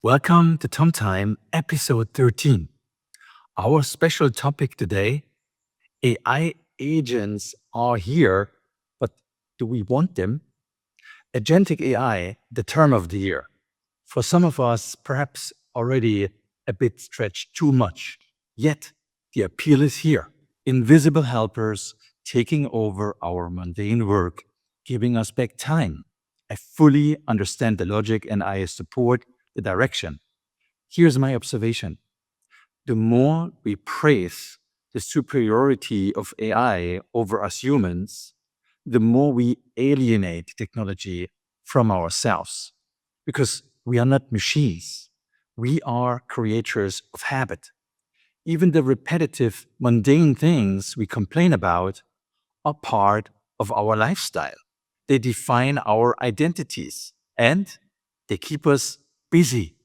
Welcome to Tom Time, episode 13. Our special topic today: AI agents are here, but do we want them? Agentic AI, the term of the year. For some of us, perhaps already a bit stretched too much. Yet, the appeal is here. Invisible helpers taking over our mundane work, giving us back time. I fully understand the logic and I support the direction. Here's my observation: the more we praise the superiority of AI over us humans, the more we alienate technology from ourselves. Because we are not machines, we are creators of habit. Even the repetitive, mundane things we complain about are part of our lifestyle. They define our identities and they keep us busy.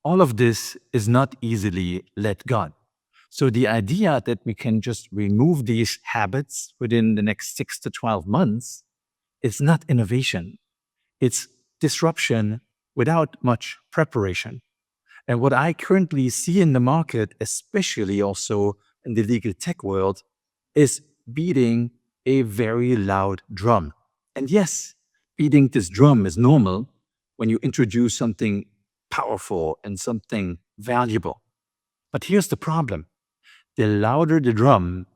All of this is not easily let go. So the idea that we can just remove these habits within the next 6 to 12 months is not innovation. It's disruption without much preparation. And what I currently see in the market, especially also in the legal tech world, is beating a very loud drum. And yes, beating this drum is normal when you introduce something powerful and something valuable. But here's the problem: the louder the drum,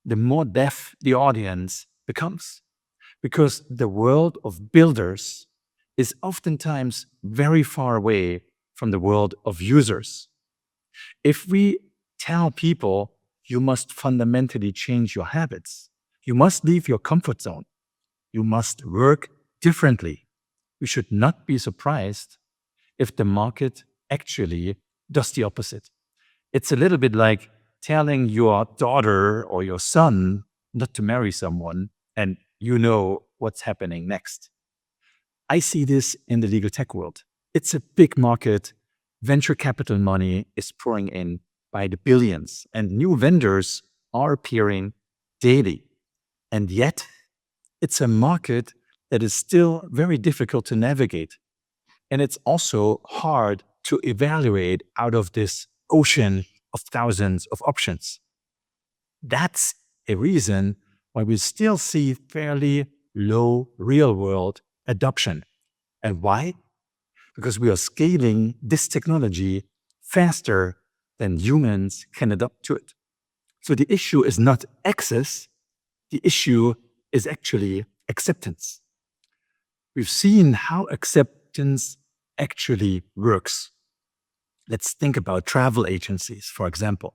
the more deaf the audience becomes. Because the world of builders is oftentimes very far away from the world of users. If we tell people you must fundamentally change your habits, you must leave your comfort zone, you must work differently, we should not be surprised if the market actually does the opposite. It's a little bit like telling your daughter or your son not to marry someone, and you know what's happening next. I see this in the legal tech world. It's a big market. Venture capital money is pouring in by the billions, and new vendors are appearing daily. And yet, it's a market that is still very difficult to navigate. And it's also hard to evaluate out of this ocean of thousands of options. That's a reason why we still see fairly low real world adoption. And why? Because we are scaling this technology faster than humans can adapt to it. So the issue is not access, the issue is actually acceptance. We've seen how acceptance actually works. Let's think about travel agencies, for example.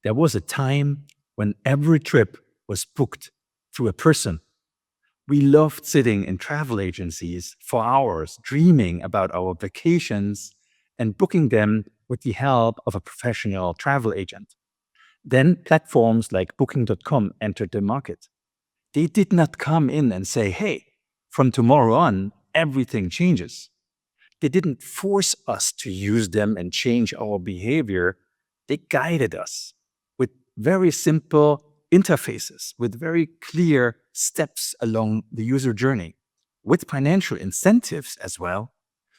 There was a time when every trip was booked through a person. We loved sitting in travel agencies for hours, dreaming about our vacations and booking them with the help of a professional travel agent. Then platforms like Booking.com entered the market. They did not come in and say, hey, from tomorrow on, everything changes. They didn't force us to use them and change our behavior. They guided us with very simple interfaces, with very clear steps along the user journey, with financial incentives as well.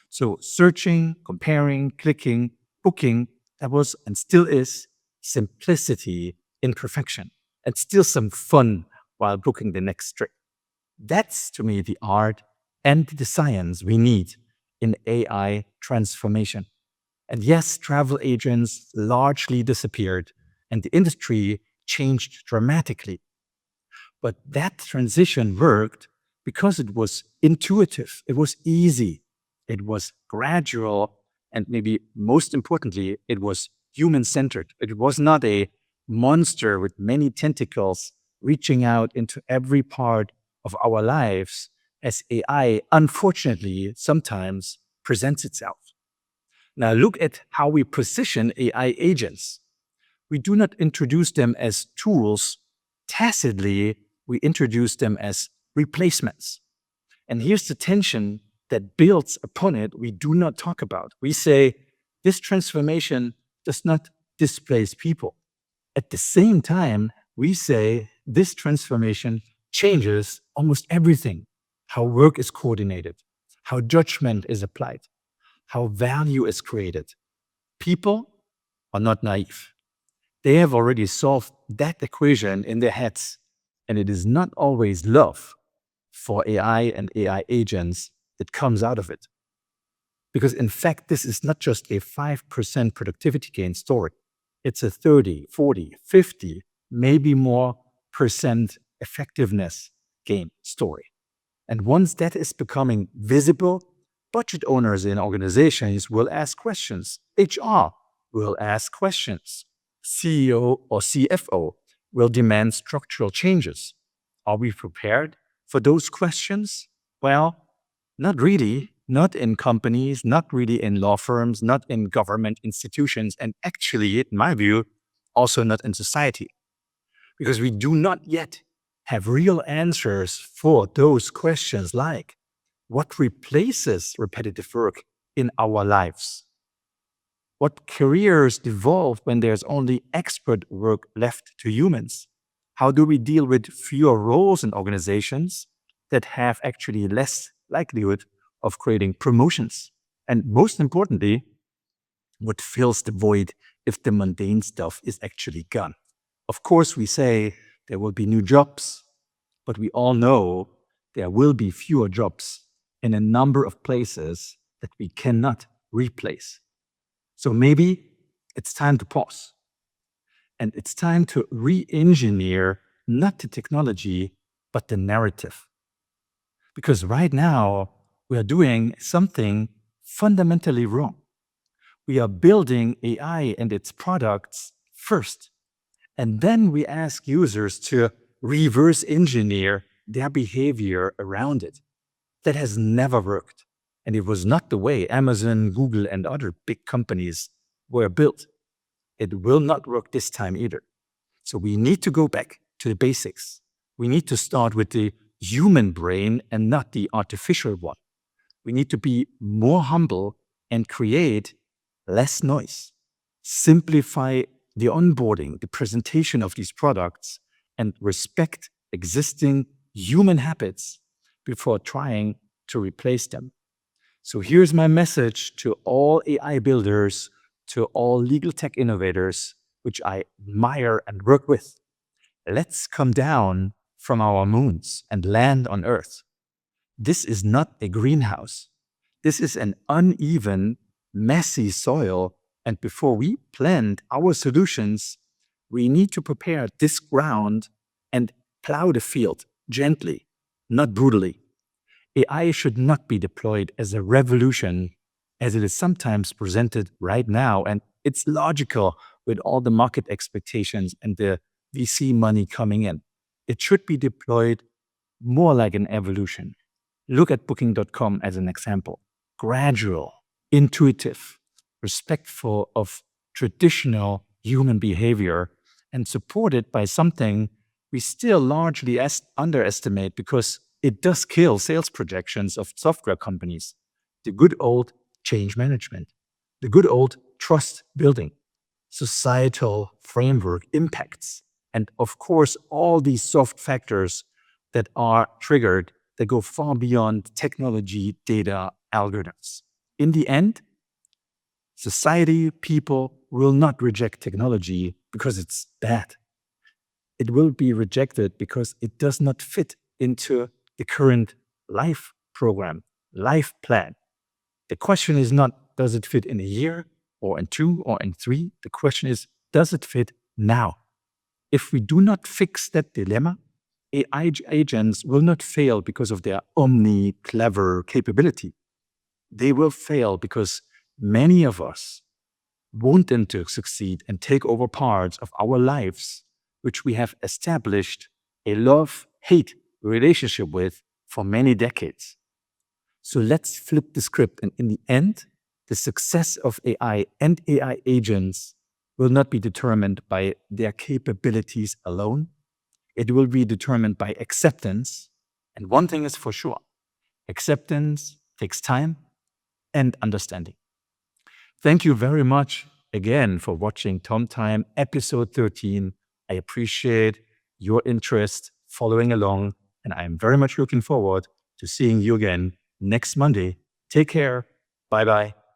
So searching, comparing, clicking, booking, that was and still is simplicity in perfection, and still some fun while booking the next trip. That's to me the art and the science we need in AI transformation. And yes, travel agents largely disappeared and the industry changed dramatically. But that transition worked because it was intuitive, it was easy, it was gradual, and maybe most importantly, it was human centered. It was not a monster with many tentacles reaching out into every part of our lives as AI, unfortunately, sometimes presents itself. Now, look at how we position AI agents. We do not introduce them as tools. Tacitly, we introduce them as replacements. And here's the tension that builds upon it we do not talk about. We say this transformation does not displace people. At the same time, we say this transformation changes almost everything: how work is coordinated, how judgment is applied, how value is created. People are not naive. They have already solved that equation in their heads. And it is not always love for AI and AI agents that comes out of it. Because in fact, this is not just a 5% productivity gain story. It's a 30, 40, 50, maybe more percent effectiveness gain story. And once that is becoming visible, budget owners in organizations will ask questions. HR will ask questions. CEO or CFO will demand structural changes. Are we prepared for those questions? Well, not really. Not in companies, not really in law firms, not in government institutions, and actually, in my view, also not in society. Because we do not yet have real answers for those questions like what replaces repetitive work in our lives? What careers devolve when there's only expert work left to humans? How do we deal with fewer roles in organizations that have actually less likelihood of creating promotions? And most importantly, what fills the void if the mundane stuff is actually gone? Of course, we say there will be new jobs, but we all know there will be fewer jobs in a number of places that we cannot replace. So maybe it's time to pause. And it's time to re-engineer not the technology, but the narrative. Because right now, we are doing something fundamentally wrong. We are building AI and its products first. And then we ask users to reverse engineer their behavior around it. That has never worked. And it was not the way Amazon, Google, and other big companies were built. It will not work this time either. So we need to go back to the basics. We need to start with the human brain and not the artificial one. We need to be more humble and create less noise. Simplify the onboarding, the presentation of these products, and respect existing human habits before trying to replace them. So here's my message to all AI builders, to all legal tech innovators, which I admire and work with. Let's come down from our moons and land on Earth. This is not a greenhouse. This is an uneven, messy soil. And before we plant our solutions, we need to prepare this ground and plow the field gently, not brutally. AI should not be deployed as a revolution, as it is sometimes presented right now. And it's logical with all the market expectations and the VC money coming in. It should be deployed more like an evolution. Look at Booking.com as an example. Gradual, intuitive, respectful of traditional human behavior, and supported by something we still largely underestimate because it does kill sales projections of software companies. The good old change management, the good old trust building, societal framework impacts, and of course, all these soft factors that are triggered that go far beyond technology, data, algorithms. In the end, society, people will not reject technology because it's bad. It will be rejected because it does not fit into the current life program, life plan. The question is not, does it fit in a year or in 2 or in 3? The question is, does it fit now? If we do not fix that dilemma, AI agents will not fail because of their omni-clever capability. They will fail because many of us want them to succeed and take over parts of our lives, which we have established a love-hate relationship with for many decades. So let's flip the script. And in the end, the success of AI and AI agents will not be determined by their capabilities alone. It will be determined by acceptance. And one thing is for sure, acceptance takes time and understanding. Thank you very much again for watching Tom Time episode 13. I appreciate your interest following along, and I'm very much looking forward to seeing you again next Monday. Take care. Bye-bye.